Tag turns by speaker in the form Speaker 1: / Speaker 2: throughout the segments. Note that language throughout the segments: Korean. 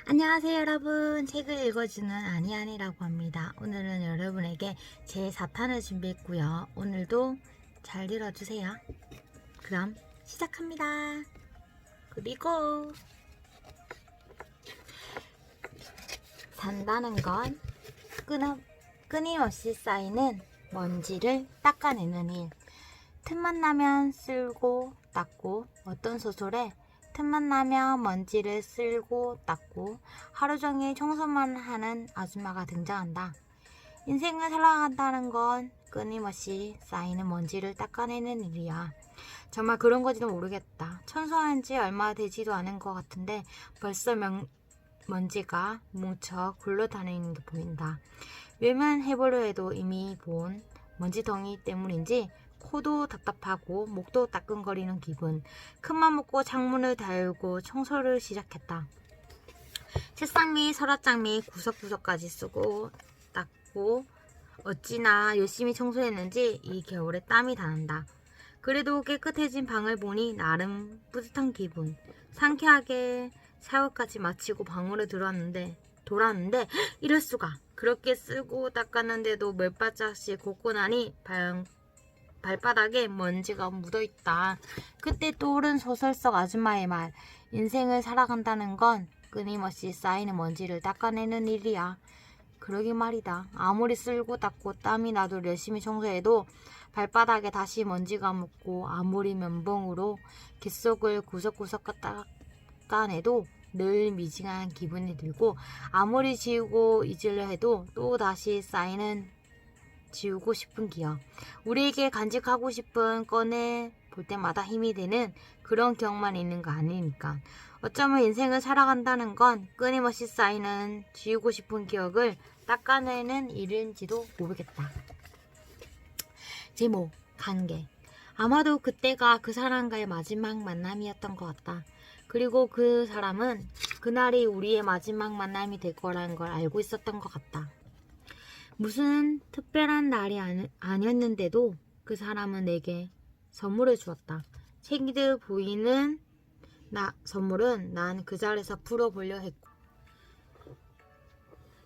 Speaker 1: 안녕하세요 여러분, 책을 읽어주는 아니아니라고 합니다. 오늘은 여러분에게 제 4탄을 준비했고요. 오늘도 잘 들어주세요. 그럼 시작합니다. 그리고 산다는 건 끊임없이 쌓이는 먼지를 닦아내는 일. 틈만 나면 쓸고 닦고, 어떤 소설에 틈만 나면 먼지를 쓸고 닦고 하루 종일 청소만 하는 아줌마가 등장한다. 인생을 살아간다는 건 끊임없이 쌓이는 먼지를 닦아내는 일이야. 정말 그런 건지도 모르겠다. 청소한 지 얼마 되지도 않은 것 같은데 벌써 먼지가 뭉쳐 굴러다니는 게 보인다. 외면해보려 해도 이미 본 먼지덩이 때문인지 코도 답답하고 목도 따끔거리는 기분. 큰맘 먹고 창문을 달고 청소를 시작했다. 책상 및 서랍장 및 구석구석까지 쓰고 닦고 어찌나 열심히 청소했는지 이 겨울에 땀이 다 난다. 그래도 깨끗해진 방을 보니 나름 뿌듯한 기분. 상쾌하게 샤워까지 마치고 방으로 돌아왔는데 이럴 수가. 그렇게 쓰고 닦았는데도 몇 발짝씩 걷고 나니 발바닥에 먼지가 묻어있다. 그때 떠오른 소설 속 아줌마의 말. 인생을 살아간다는 건 끊임없이 쌓이는 먼지를 닦아내는 일이야. 그러게 말이다. 아무리 쓸고 닦고 땀이 나도 열심히 청소해도 발바닥에 다시 먼지가 묻고, 아무리 면봉으로 귓속을 구석구석 닦아내도 늘 미징한 기분이 들고, 아무리 지우고 잊으려 해도 또 다시 쌓이는 지우고 싶은 기억. 우리에게 간직하고 싶은 꺼내 볼 때마다 힘이 되는 그런 기억만 있는 거 아니니까. 어쩌면 인생을 살아간다는 건 끊임없이 쌓이는 지우고 싶은 기억을 닦아내는 일인지도 모르겠다. 제목, 관계. 아마도 그때가 그 사람과의 마지막 만남이었던 것 같다. 그리고 그 사람은 그날이 우리의 마지막 만남이 될 거라는 걸 알고 있었던 것 같다. 무슨 특별한 날이 아니었는데도 그 사람은 내게 선물을 주었다. 책이듯 보이는 선물은 난 그 자리에서 풀어보려 했고,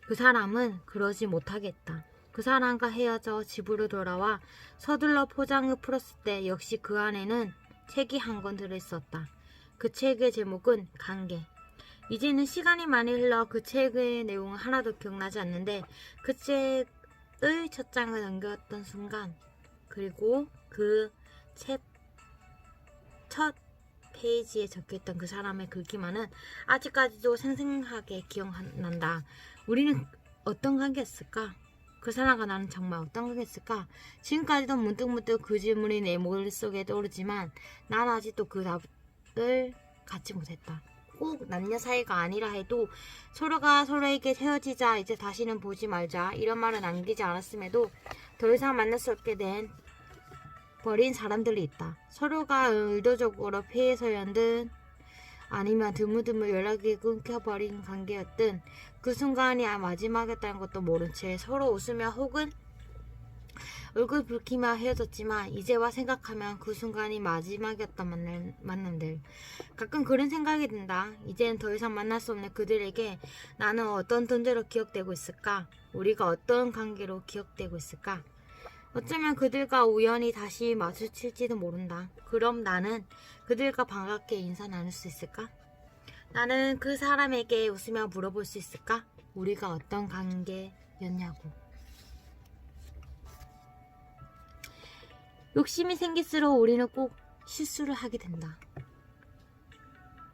Speaker 1: 그 사람은 그러지 못하겠다. 그 사람과 헤어져 집으로 돌아와 서둘러 포장을 풀었을 때 역시 그 안에는 책이 한 권 들어있었다. 그 책의 제목은 관계. 이제는 시간이 많이 흘러 그 책의 내용은 하나도 기억나지 않는데 그 책의 첫 장을 넘겼던 순간, 그리고 그 책 첫 페이지에 적혀있던 그 사람의 글귀만은 아직까지도 생생하게 기억난다. 우리는 어떤 관계였을까? 그 사람과 나는 정말 어떤 관계였을까? 지금까지도 문득문득 그 질문이 내 머릿속에 떠오르지만 난 아직도 그 답을 갖지 못했다. 꼭 남녀 사이가 아니라 해도 서로가 서로에게 헤어지자, 이제 다시는 보지 말자 이런 말을 남기지 않았음에도 더 이상 만날 수 없게 된 버린 사람들이 있다. 서로가 의도적으로 피해서였든 아니면 드물드물 연락이 끊겨버린 관계였든 그 순간이 마지막이었다는 것도 모른 채 서로 웃으며 혹은 얼굴 붉히며 헤어졌지만 이제와 생각하면 그 순간이 마지막이었던 만남들. 가끔 그런 생각이 든다. 이제는 더 이상 만날 수 없는 그들에게 나는 어떤 존재로 기억되고 있을까? 우리가 어떤 관계로 기억되고 있을까? 어쩌면 그들과 우연히 다시 마주칠지도 모른다. 그럼 나는 그들과 반갑게 인사 나눌 수 있을까? 나는 그 사람에게 웃으며 물어볼 수 있을까? 우리가 어떤 관계였냐고. 욕심이 생길수록 우리는 꼭 실수를 하게 된다.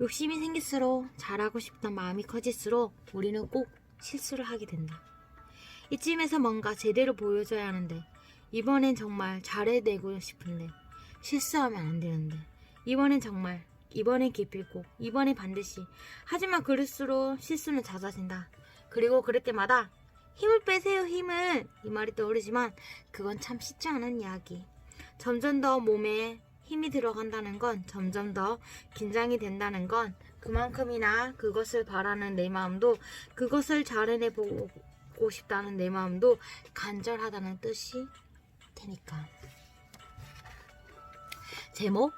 Speaker 1: 욕심이 생길수록 잘하고 싶던 마음이 커질수록 우리는 꼭 실수를 하게 된다. 이쯤에서 뭔가 제대로 보여줘야 하는데, 이번엔 정말 잘해내고 싶은데 실수하면 안 되는데, 이번엔 기필코, 이번엔 반드시. 하지만 그럴수록 실수는 잦아진다. 그리고 그럴 때마다 힘을 빼세요, 힘을, 이 말이 떠오르지만 그건 참 쉽지 않은 이야기. 점점 더 몸에 힘이 들어간다는 건, 점점 더 긴장이 된다는 건 그만큼이나 그것을 바라는 내 마음도, 그것을 잘 해내보고 싶다는 내 마음도 간절하다는 뜻이 테니까. 제목?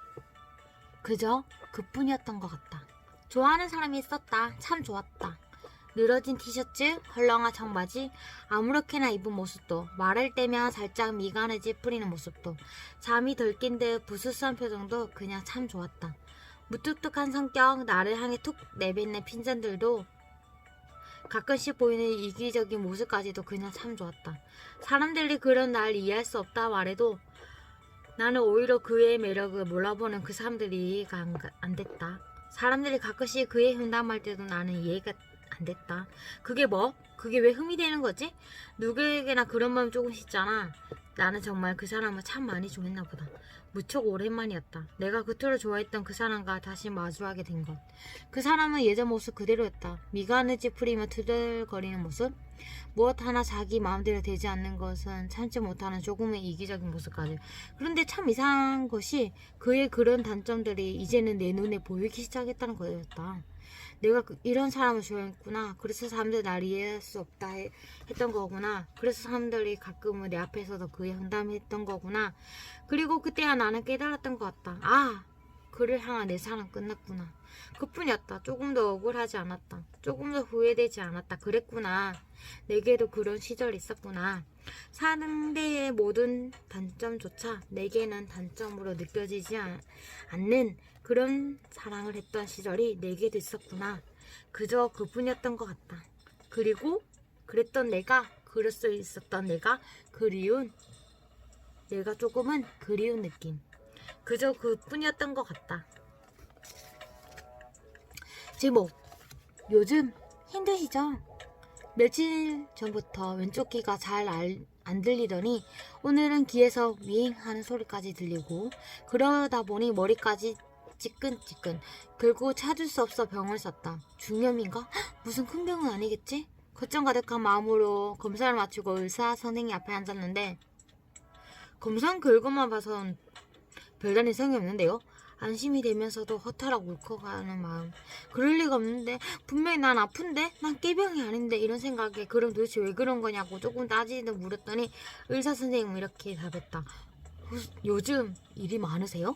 Speaker 1: 그저 그뿐이었던 것 같다. 좋아하는 사람이 있었다. 참 좋았다. 늘어진 티셔츠, 헐렁한 청바지, 아무렇게나 입은 모습도, 말할 때면 살짝 미간을 찌푸리는 모습도, 잠이 덜 깬 듯 부스스한 표정도 그냥 참 좋았다. 무뚝뚝한 성격, 나를 향해 툭 내뱉는 핀잔들도, 가끔씩 보이는 이기적인 모습까지도 그냥 참 좋았다. 사람들이 그런 날 이해할 수 없다 말해도 나는 오히려 그의 매력을 몰라보는 그 사람들이 이해가 안 됐다. 사람들이 가끔씩 그의 횡담할 때도 나는 이해가 안 됐다. 그게 뭐? 그게 왜 흠이 되는 거지? 누구에게나 그런 마음 조금씩 있잖아. 나는 정말 그 사람을 참 많이 좋아했나 보다. 무척 오랜만이었다. 내가 그토록 좋아했던 그 사람과 다시 마주하게 된 것. 그 사람은 예전 모습 그대로였다. 미간을 찌푸리며 투덜거리는 모습. 무엇 하나 자기 마음대로 되지 않는 것은 참지 못하는 조금의 이기적인 모습까지. 그런데 참 이상한 것이 그의 그런 단점들이 이제는 내 눈에 보이기 시작했다는 거였다. 내가 이런 사람을 좋아했구나. 그래서 사람들이 날 이해할 수 없다 했던 거구나. 그래서 사람들이 가끔은 내 앞에서도 그의 험담했던 거구나. 그리고 그때야 나는 깨달았던 것 같다. 아, 그를 향한 내 사랑 끝났구나. 그뿐이었다. 조금 더 억울하지 않았다. 조금 더 후회되지 않았다. 그랬구나. 내게도 그런 시절이 있었구나. 상대의 모든 단점조차 내게는 단점으로 느껴지지 않는 그런 사랑을 했던 시절이 내게도 있었구나. 그저 그뿐이었던 것 같다. 그리고 그랬던 내가, 그럴 수 있었던 내가 그리운, 내가 조금은 그리운 느낌. 그저 그뿐이었던 것 같다. 제목, 요즘 힘드시죠? 며칠 전부터 왼쪽 귀가 잘 안 들리더니 오늘은 귀에서 윙 하는 소리까지 들리고, 그러다 보니 머리까지 찌끈찌끈. 결국 찾을 수 없어 병을 샀다. 중염인가? 무슨 큰 병은 아니겠지? 걱정 가득한 마음으로 검사를 마치고 의사 선생님 앞에 앉았는데, 검사는 결과만 봐선 별다른 이상이 없는데요. 안심이 되면서도 허탈하고 울컥하는 마음. 그럴 리가 없는데, 분명히 난 아픈데? 난 깨병이 아닌데? 이런 생각에 그럼 도대체 왜 그런 거냐고 조금 따지듯 물었더니 의사 선생님은 이렇게 답했다. 요즘 일이 많으세요?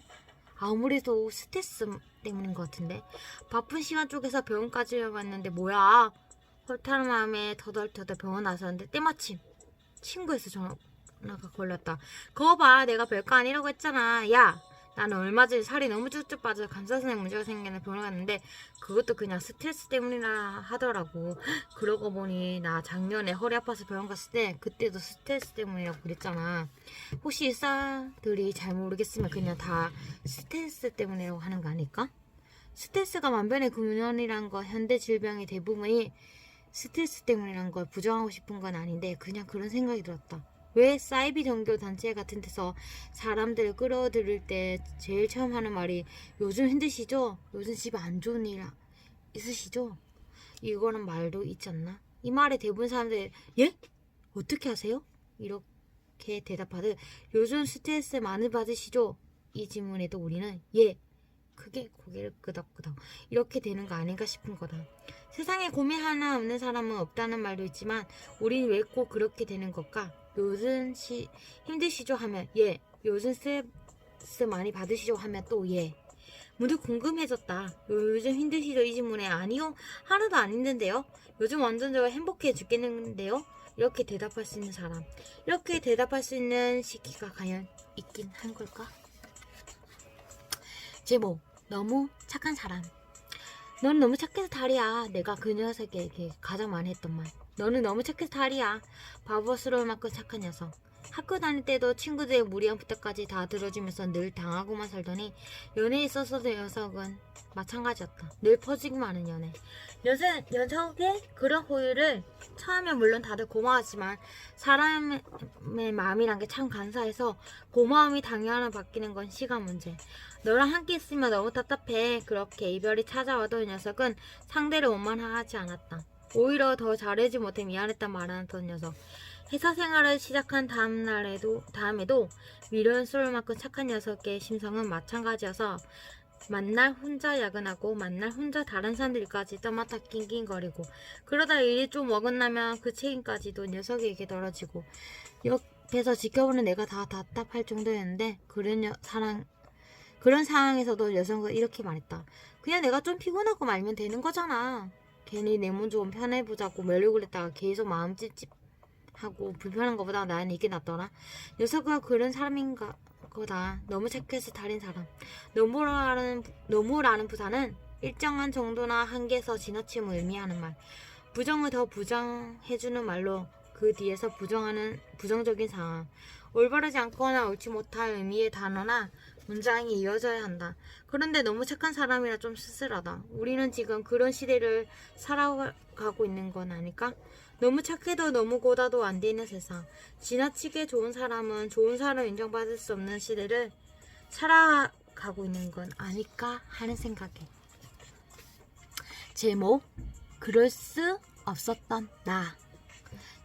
Speaker 1: 아무래도 스트레스 때문인 것 같은데. 바쁜 시간 쪽에서 병원까지 왔는데 뭐야. 허탈한 마음에 터덜터덜 병원 나섰는데 때마침 친구에서 전화가 걸렸다. 그거 봐, 내가 별거 아니라고 했잖아. 야, 나는 얼마 전에 살이 너무 쭉쭉 빠져 감사선에 문제가 생겨서 병원 갔는데 그것도 그냥 스트레스 때문이라 하더라고. 그러고 보니 나 작년에 허리 아파서 병원 갔을 때 그때도 스트레스 때문이라고 그랬잖아. 혹시 의사들이 잘 모르겠으면 그냥 다 스트레스 때문이라고 하는 거 아닐까? 스트레스가 만병의 근원이란 거, 현대 질병의 대부분이 스트레스 때문이란 걸 부정하고 싶은 건 아닌데 그냥 그런 생각이 들었다. 왜 사이비 종교 단체 같은 데서 사람들을 끌어들일 때 제일 처음 하는 말이 요즘 힘드시죠? 요즘 집에 안 좋은 일 있으시죠? 이거는 말도 있지 않나? 이 말에 대부분 사람들이 예? 어떻게 하세요? 이렇게 대답하듯 요즘 스트레스 많이 받으시죠? 이 질문에도 우리는 예, 크게 고개를 끄덕끄덕 이렇게 되는 거 아닌가 싶은 거다. 세상에 고민 하나 없는 사람은 없다는 말도 있지만 우린 왜 꼭 그렇게 되는 걸까? 요즘 힘드시죠? 하면 예. 요즘 스트레스 많이 받으시죠? 하면 또 예. 문득 궁금해졌다. 요즘 힘드시죠? 이 질문에 아니요. 하나도 안 힘든데요. 요즘 완전 저 행복해 죽겠는데요. 이렇게 대답할 수 있는 사람. 이렇게 대답할 수 있는 시기가 과연 있긴 한 걸까? 제목, 너무 착한 사람. 넌 너무 착해서 탈이야. 내가 그 녀석에게 가장 많이 했던 말. 너는 너무 착해서 탈이야. 바보스러울 만큼 착한 녀석. 학교 다닐 때도 친구들의 무리한 부탁까지 다 들어주면서 늘 당하고만 살더니 연애에 있어서도 녀석은 마찬가지였다. 늘 퍼지기만 하는 연애. 녀석의 그런 호의를 처음에 물론 다들 고마웠지만 사람의 마음이란 게 참 간사해서 고마움이 당연히 바뀌는 건 시간 문제. 너랑 함께 있으면 너무 답답해. 그렇게 이별이 찾아와도 녀석은 상대를 원만하지 않았다. 오히려 더 잘해지 못해 미안했단 말하던 녀석. 회사 생활을 시작한 다음에도 미련스러울 만큼 착한 녀석의 심성은 마찬가지여서 만날 혼자 야근하고 만날 혼자 다른 사람들까지 떠맡아 낑낑거리고 그러다 일이 좀 어긋나면 그 책임까지도 녀석에게 떨어지고 옆에서 지켜보는 내가 다 답답할 정도였는데 그런 상황에서도 여성은 이렇게 말했다. 그냥 내가 좀 피곤하고 말면 되는 거잖아. 괜히 내 몸 좀 편해보자고 매력을 했다가 계속 마음 찝찝하고 불편한 것보다 나는 이게 낫더라. 녀석은 그런 사람인가 거다. 너무 착해서 다른 사람. 너무라는 부사는 일정한 정도나 한계에서 지나침을 의미하는 말. 부정을 더 부정해주는 말로 그 뒤에서 부정하는 부정적인 상황. 올바르지 않거나 옳지 못할 의미의 단어나 문장이 이어져야 한다. 그런데 너무 착한 사람이라 좀 쓸쓸하다. 우리는 지금 그런 시대를 살아가고 있는 건 아닐까? 너무 착해도 너무 고다도 안 되는 세상. 지나치게 좋은 사람은 좋은 사람 인정받을 수 없는 시대를 살아가고 있는 건 아닐까 하는 생각에. 제목, 그럴 수 없었던 나.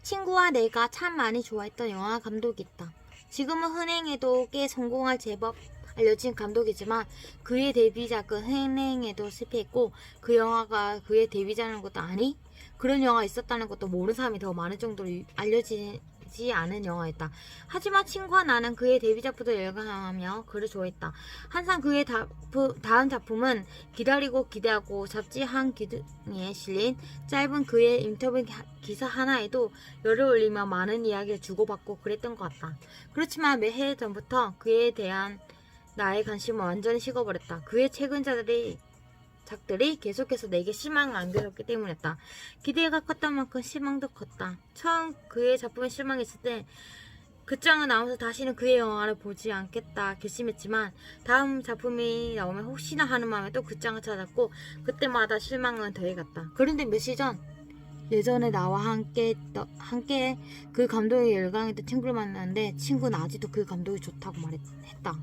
Speaker 1: 친구와 내가 참 많이 좋아했던 영화 감독이 있다. 지금은 흥행에도 꽤 성공할 제법 알려진 감독이지만 그의 데뷔작은 흥행에도 실패했고 그 영화가 그의 데뷔작인 것도 아니? 그런 영화가 있었다는 것도 모르는 사람이 더 많을 정도로 알려지지 않은 영화였다. 하지만 친구와 나는 그의 데뷔작부터 열광하며 그를 좋아했다. 항상 그의 다음 작품은 기다리고 기대하고 잡지 한 기둥에 실린 짧은 그의 인터뷰 기사 하나에도 열을 올리며 많은 이야기를 주고받고 그랬던 것 같다. 그렇지만 몇 해 전부터 그에 대한 나의 관심은 완전히 식어버렸다. 그의 최근작들이 계속해서 내게 실망을 안겨줬기 때문이었다. 기대가 컸던 만큼 실망도 컸다. 처음 그의 작품에 실망했을 때 끝장을 나오면서 다시는 그의 영화를 보지 않겠다 결심했지만 다음 작품이 나오면 혹시나 하는 마음에 또 끝장을 찾았고 그때마다 실망은 더해갔다. 그런데 며칠 전 예전에 나와 함께 그 감독에 열광했던 친구를 만났는데 친구는 아직도 그 감독이 좋다고 말했다.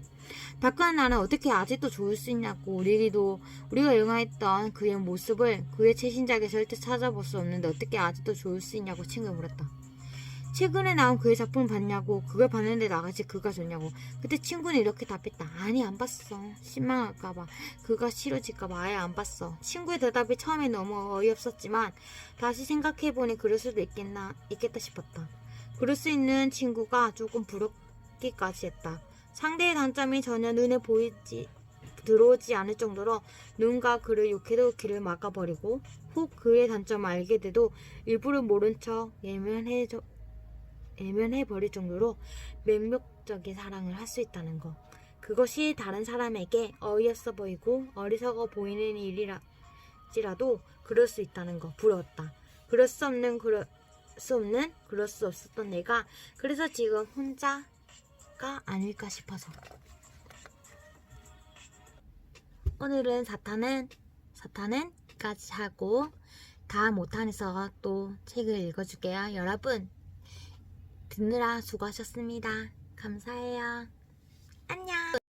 Speaker 1: 다크한 나는 어떻게 아직도 좋을 수 있냐고. 우리가 열광했던 그의 모습을 그의 최신작에 절대 찾아볼 수 없는데 어떻게 아직도 좋을 수 있냐고 친구가 물었다. 최근에 나온 그의 작품을 봤냐고. 그걸 봤는데 나같이 그가 좋냐고. 그때 친구는 이렇게 답했다. 아니, 안 봤어. 실망할까봐, 그가 싫어질까봐 아예 안 봤어. 친구의 대답이 처음에 너무 어이없었지만 다시 생각해보니 그럴 수도 있겠다 싶었다. 그럴 수 있는 친구가 조금 부럽기까지 했다. 상대의 단점이 전혀 눈에 들어오지 않을 정도로 누군가 그를 욕해도 귀를 막아버리고 혹 그의 단점을 알게 돼도 일부러 모른 척 예면해버릴 정도로 맹목적인 사랑을 할 수 있다는 것. 그것이 다른 사람에게 어이없어 보이고 어리석어 보이는 일이라도 그럴 수 있다는 것. 부러웠다. 그럴 수 없었던 내가 그래서 지금 혼자가 아닐까 싶어서. 오늘은 사탄은 까지 하고 다음 5탄에서 또 책을 읽어줄게요. 여러분 듣느라 수고하셨습니다. 감사해요. 안녕.